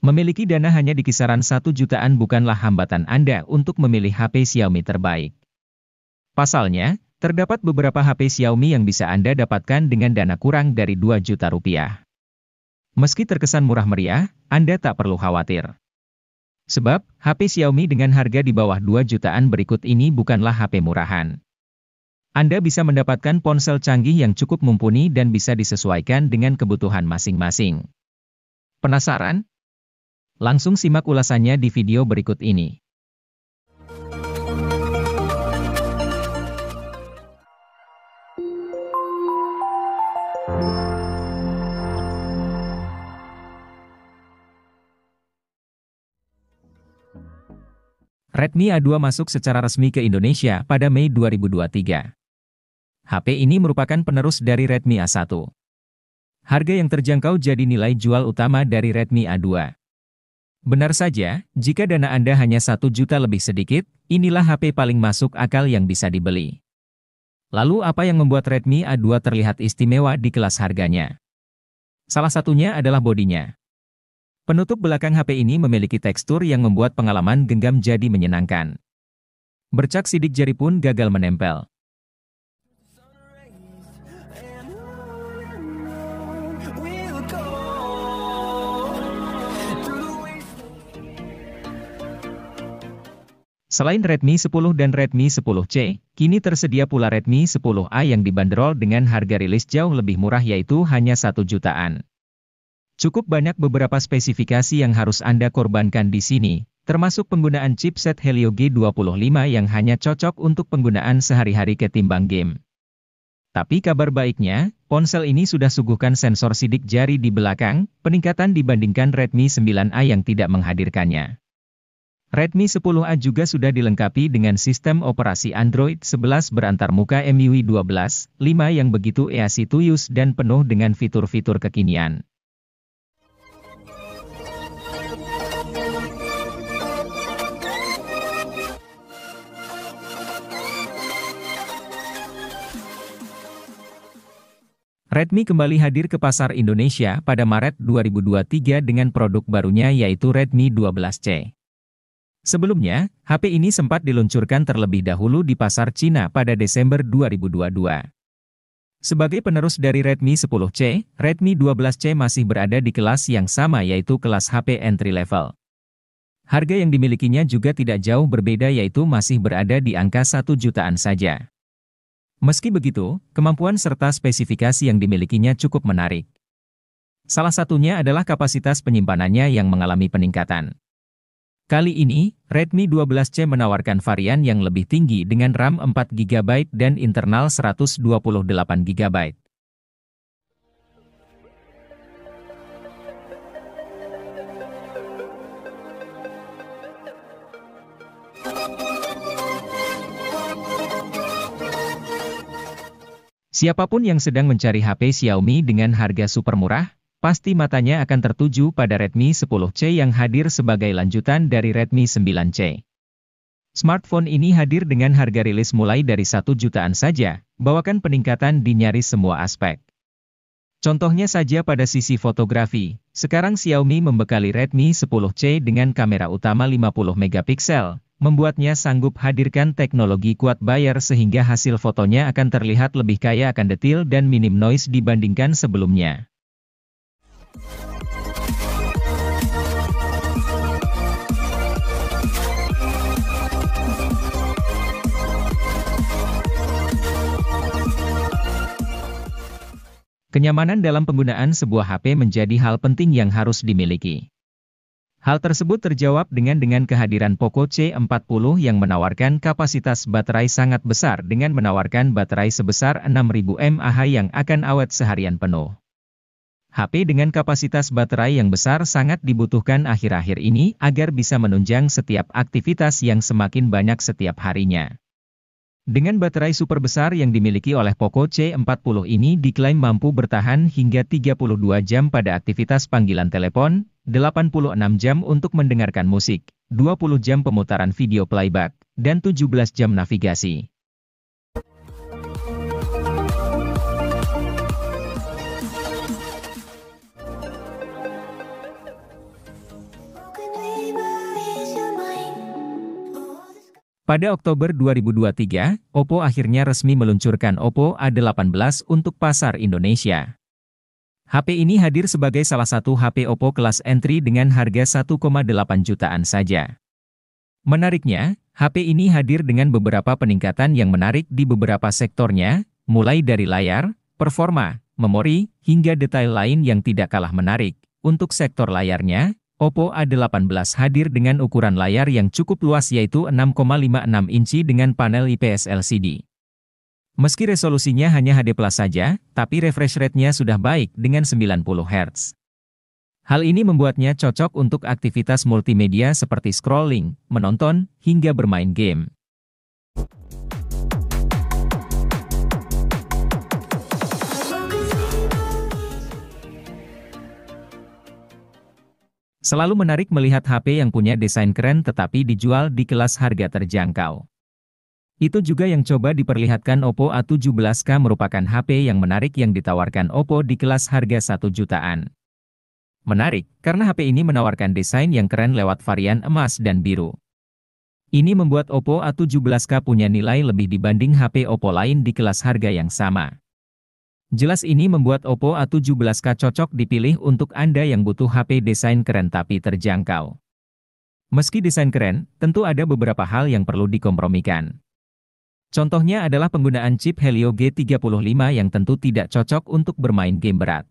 Memiliki dana hanya di kisaran 1 jutaan bukanlah hambatan Anda untuk memilih HP Xiaomi terbaik. Pasalnya, terdapat beberapa HP Xiaomi yang bisa Anda dapatkan dengan dana kurang dari 2 juta rupiah. Meski terkesan murah meriah, Anda tak perlu khawatir. Sebab, HP Xiaomi dengan harga di bawah 2 jutaan berikut ini bukanlah HP murahan. Anda bisa mendapatkan ponsel canggih yang cukup mumpuni dan bisa disesuaikan dengan kebutuhan masing-masing. Penasaran? Langsung simak ulasannya di video berikut ini. Redmi A2 masuk secara resmi ke Indonesia pada Mei 2023. HP ini merupakan penerus dari Redmi A1. Harga yang terjangkau jadi nilai jual utama dari Redmi A2. Benar saja, jika dana Anda hanya 1 juta lebih sedikit, inilah HP paling masuk akal yang bisa dibeli. Lalu apa yang membuat Redmi A2 terlihat istimewa di kelas harganya? Salah satunya adalah bodinya. Penutup belakang HP ini memiliki tekstur yang membuat pengalaman genggam jadi menyenangkan. Bercak sidik jari pun gagal menempel. Selain Redmi 10 dan Redmi 10C, kini tersedia pula Redmi 10A yang dibanderol dengan harga rilis jauh lebih murah yaitu hanya 1 jutaan. Cukup banyak beberapa spesifikasi yang harus Anda korbankan di sini, termasuk penggunaan chipset Helio G25 yang hanya cocok untuk penggunaan sehari-hari ketimbang game. Tapi kabar baiknya, ponsel ini sudah suguhkan sensor sidik jari di belakang, peningkatan dibandingkan Redmi 9A yang tidak menghadirkannya. Redmi 10A juga sudah dilengkapi dengan sistem operasi Android 11 berantarmuka MIUI 12.5 yang begitu easy to use dan penuh dengan fitur-fitur kekinian. Redmi kembali hadir ke pasar Indonesia pada Maret 2023 dengan produk barunya yaitu Redmi 12C. Sebelumnya, HP ini sempat diluncurkan terlebih dahulu di pasar Cina pada Desember 2022. Sebagai penerus dari Redmi 10C, Redmi 12C masih berada di kelas yang sama yaitu kelas HP entry level. Harga yang dimilikinya juga tidak jauh berbeda yaitu masih berada di angka 1 jutaan saja. Meski begitu, kemampuan serta spesifikasi yang dimilikinya cukup menarik. Salah satunya adalah kapasitas penyimpanannya yang mengalami peningkatan. Kali ini, Redmi 12C menawarkan varian yang lebih tinggi dengan RAM 4GB dan internal 128GB. Siapapun yang sedang mencari HP Xiaomi dengan harga super murah, pasti matanya akan tertuju pada Redmi 10C yang hadir sebagai lanjutan dari Redmi 9C. Smartphone ini hadir dengan harga rilis mulai dari 1 jutaan saja, bawakan peningkatan di nyaris semua aspek. Contohnya saja pada sisi fotografi, sekarang Xiaomi membekali Redmi 10C dengan kamera utama 50 megapiksel, membuatnya sanggup hadirkan teknologi quad Bayer sehingga hasil fotonya akan terlihat lebih kaya akan detil dan minim noise dibandingkan sebelumnya. Kenyamanan dalam penggunaan sebuah HP menjadi hal penting yang harus dimiliki. Hal tersebut terjawab dengan kehadiran Poco C40 yang menawarkan kapasitas baterai sangat besar dengan menawarkan baterai sebesar 6000 mAh yang akan awet seharian penuh. HP dengan kapasitas baterai yang besar sangat dibutuhkan akhir-akhir ini agar bisa menunjang setiap aktivitas yang semakin banyak setiap harinya. Dengan baterai super besar yang dimiliki oleh Poco C40 ini diklaim mampu bertahan hingga 32 jam pada aktivitas panggilan telepon, 86 jam untuk mendengarkan musik, 20 jam pemutaran video playback, dan 17 jam navigasi. Pada Oktober 2023, Oppo akhirnya resmi meluncurkan Oppo A18 untuk pasar Indonesia. HP ini hadir sebagai salah satu HP Oppo kelas entry dengan harga 1,8 jutaan saja. Menariknya, HP ini hadir dengan beberapa peningkatan yang menarik di beberapa sektornya, mulai dari layar, performa, memori, hingga detail lain yang tidak kalah menarik. Untuk sektor layarnya, Oppo A18 hadir dengan ukuran layar yang cukup luas yaitu 6,56 inci dengan panel IPS LCD. Meski resolusinya hanya HD+ saja, tapi refresh rate-nya sudah baik dengan 90 Hz. Hal ini membuatnya cocok untuk aktivitas multimedia seperti scrolling, menonton, hingga bermain game. Selalu menarik melihat HP yang punya desain keren tetapi dijual di kelas harga terjangkau. Itu juga yang coba diperlihatkan Oppo A17K merupakan HP yang menarik yang ditawarkan Oppo di kelas harga 1 jutaan. Menarik, karena HP ini menawarkan desain yang keren lewat varian emas dan biru. Ini membuat Oppo A17K punya nilai lebih dibanding HP Oppo lain di kelas harga yang sama. Jelas ini membuat Oppo A17K cocok dipilih untuk Anda yang butuh HP desain keren tapi terjangkau. Meski desain keren, tentu ada beberapa hal yang perlu dikompromikan. Contohnya adalah penggunaan chip Helio G35 yang tentu tidak cocok untuk bermain game berat.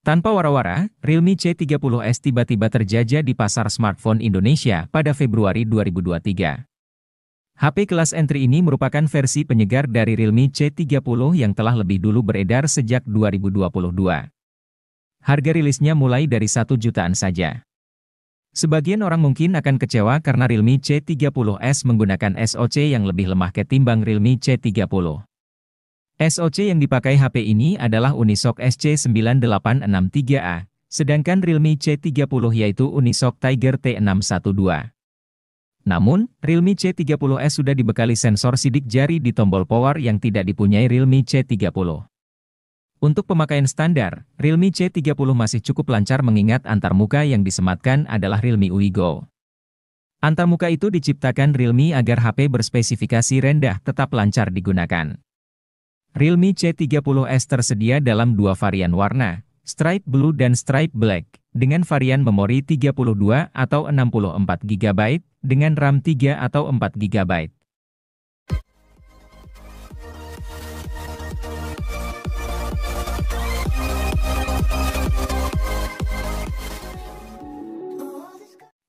Tanpa wara-wara, Realme C30s tiba-tiba terjajah di pasar smartphone Indonesia pada Februari 2023. HP kelas entry ini merupakan versi penyegar dari Realme C30 yang telah lebih dulu beredar sejak 2022. Harga rilisnya mulai dari 1 jutaan saja. Sebagian orang mungkin akan kecewa karena Realme C30s menggunakan SoC yang lebih lemah ketimbang Realme C30. SoC yang dipakai HP ini adalah Unisoc SC9863A, sedangkan Realme C30 yaitu Unisoc Tiger T612. Namun, Realme C30s sudah dibekali sensor sidik jari di tombol power yang tidak dipunyai Realme C30. Untuk pemakaian standar, Realme C30 masih cukup lancar mengingat antarmuka yang disematkan adalah Realme UI Go. Antarmuka itu diciptakan Realme agar HP berspesifikasi rendah tetap lancar digunakan. Realme C30s tersedia dalam dua varian warna, Stripe Blue dan Stripe Black, dengan varian memori 32 atau 64 GB, dengan RAM 3 atau 4 GB.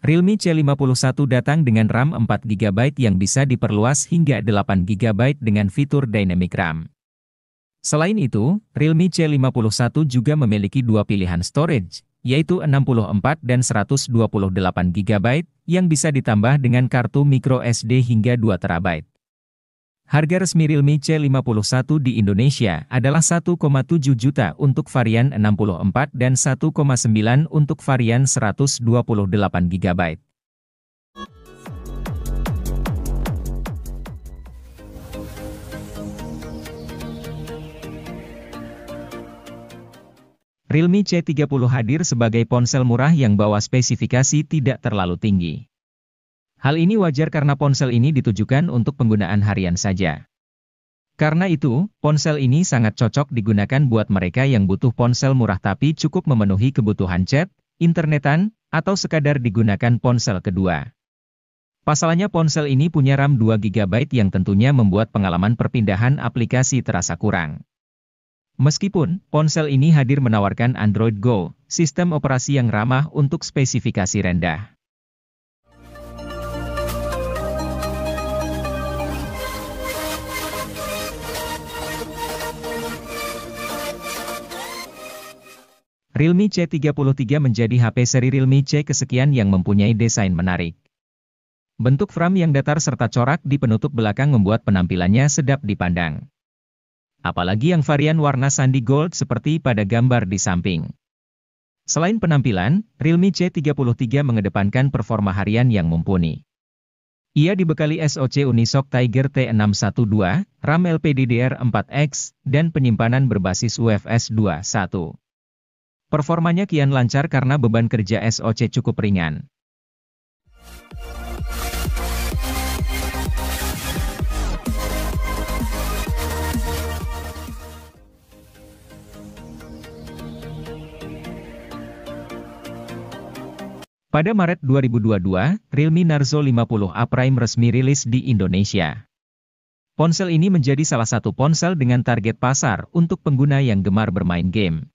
Realme C51 datang dengan RAM 4 GB yang bisa diperluas hingga 8 GB dengan fitur Dynamic RAM. Selain itu, Realme C51 juga memiliki dua pilihan storage, yaitu 64 dan 128 GB, yang bisa ditambah dengan kartu microSD hingga 2 TB. Harga resmi Realme C51 di Indonesia adalah 1,7 juta untuk varian 64 dan 1,9 untuk varian 128 GB. Realme C30 hadir sebagai ponsel murah yang bawa spesifikasi tidak terlalu tinggi. Hal ini wajar karena ponsel ini ditujukan untuk penggunaan harian saja. Karena itu, ponsel ini sangat cocok digunakan buat mereka yang butuh ponsel murah tapi cukup memenuhi kebutuhan chat, internetan, atau sekadar digunakan ponsel kedua. Pasalnya ponsel ini punya RAM 2 GB yang tentunya membuat pengalaman perpindahan aplikasi terasa kurang. Meskipun, ponsel ini hadir menawarkan Android Go, sistem operasi yang ramah untuk spesifikasi rendah. Realme C33 menjadi HP seri Realme C kesekian yang mempunyai desain menarik. Bentuk frame yang datar serta corak di penutup belakang membuat penampilannya sedap dipandang. Apalagi yang varian warna sandi gold seperti pada gambar di samping. Selain penampilan, Realme C33 mengedepankan performa harian yang mumpuni. Ia dibekali SoC Unisoc Tiger T612, RAM LPDDR4X, dan penyimpanan berbasis UFS 2.1. Performanya kian lancar karena beban kerja SoC cukup ringan. Pada Maret 2022, Realme Narzo 50A Prime resmi rilis di Indonesia. Ponsel ini menjadi salah satu ponsel dengan target pasar untuk pengguna yang gemar bermain game.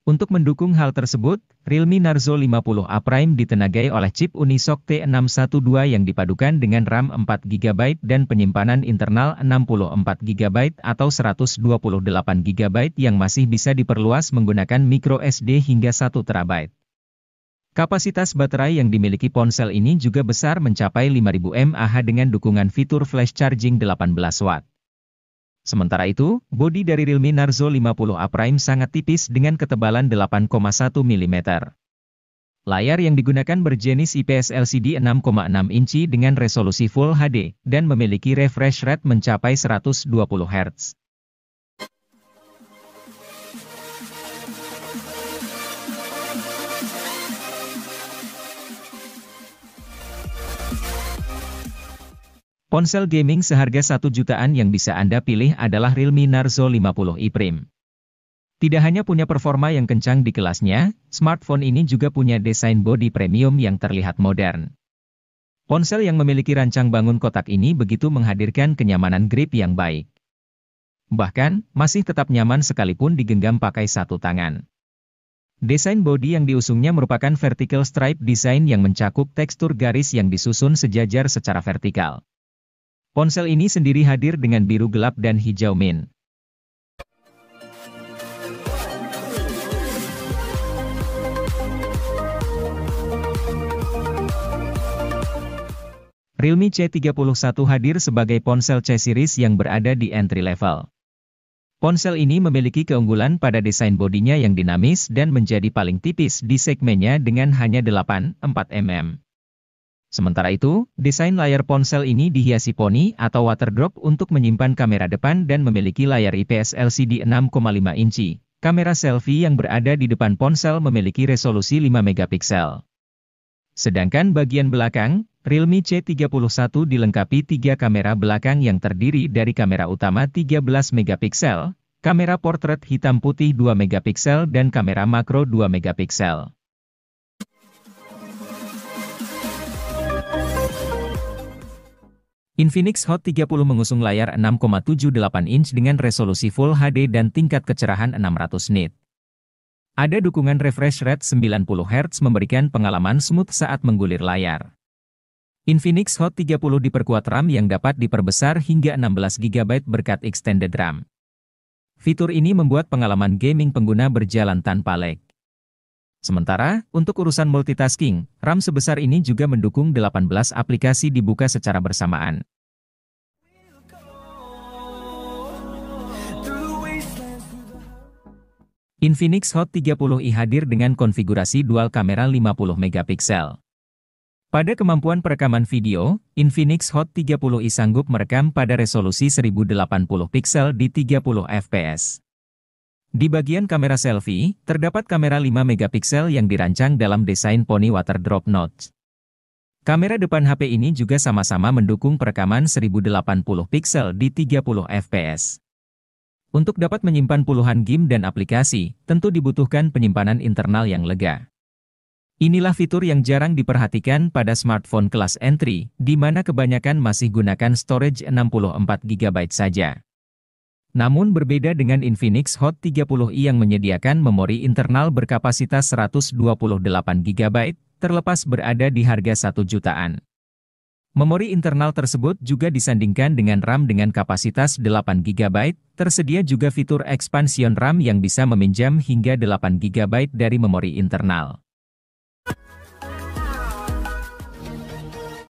Untuk mendukung hal tersebut, Realme Narzo 50A Prime ditenagai oleh chip Unisoc T612 yang dipadukan dengan RAM 4GB dan penyimpanan internal 64GB atau 128GB yang masih bisa diperluas menggunakan microSD hingga 1TB. Kapasitas baterai yang dimiliki ponsel ini juga besar mencapai 5000 mAh dengan dukungan fitur flash charging 18 Watt. Sementara itu, bodi dari Realme Narzo 50A Prime sangat tipis dengan ketebalan 8,1 mm. Layar yang digunakan berjenis IPS LCD 6,6 inci dengan resolusi Full HD, dan memiliki refresh rate mencapai 120 Hz. Ponsel gaming seharga 1 jutaan yang bisa Anda pilih adalah Realme Narzo 50i Prime. Tidak hanya punya performa yang kencang di kelasnya, smartphone ini juga punya desain bodi premium yang terlihat modern. Ponsel yang memiliki rancang bangun kotak ini begitu menghadirkan kenyamanan grip yang baik. Bahkan, masih tetap nyaman sekalipun digenggam pakai satu tangan. Desain bodi yang diusungnya merupakan vertical stripe design yang mencakup tekstur garis yang disusun sejajar secara vertikal. Ponsel ini sendiri hadir dengan biru gelap dan hijau mint. Realme C31 hadir sebagai ponsel C series yang berada di entry level. Ponsel ini memiliki keunggulan pada desain bodinya yang dinamis dan menjadi paling tipis di segmennya dengan hanya 8,4 mm. Sementara itu, desain layar ponsel ini dihiasi poni atau waterdrop untuk menyimpan kamera depan dan memiliki layar IPS LCD 6,5 inci. Kamera selfie yang berada di depan ponsel memiliki resolusi 5 megapiksel. Sedangkan bagian belakang, Realme C31 dilengkapi 3 kamera belakang yang terdiri dari kamera utama 13 megapiksel, kamera portrait hitam putih 2 megapiksel dan kamera makro 2 megapiksel. Infinix Hot 30 mengusung layar 6,78 inch dengan resolusi Full HD dan tingkat kecerahan 600 nit. Ada dukungan refresh rate 90 Hz memberikan pengalaman smooth saat menggulir layar. Infinix Hot 30 diperkuat RAM yang dapat diperbesar hingga 16 GB berkat extended RAM. Fitur ini membuat pengalaman gaming pengguna berjalan tanpa lag. Sementara, untuk urusan multitasking, RAM sebesar ini juga mendukung 18 aplikasi dibuka secara bersamaan. Infinix Hot 30i hadir dengan konfigurasi dual kamera 50 megapiksel. Pada kemampuan perekaman video, Infinix Hot 30i sanggup merekam pada resolusi 1080 piksel di 30 fps. Di bagian kamera selfie, terdapat kamera 5 megapiksel yang dirancang dalam desain poni waterdrop notch. Kamera depan HP ini juga sama-sama mendukung perekaman 1080 piksel di 30 fps. Untuk dapat menyimpan puluhan game dan aplikasi, tentu dibutuhkan penyimpanan internal yang lega. Inilah fitur yang jarang diperhatikan pada smartphone kelas entry, di mana kebanyakan masih gunakan storage 64GB saja. Namun berbeda dengan Infinix Hot 30i yang menyediakan memori internal berkapasitas 128GB, terlepas berada di harga 1 jutaan. Memori internal tersebut juga disandingkan dengan RAM dengan kapasitas 8GB, tersedia juga fitur expansion RAM yang bisa meminjam hingga 8GB dari memori internal.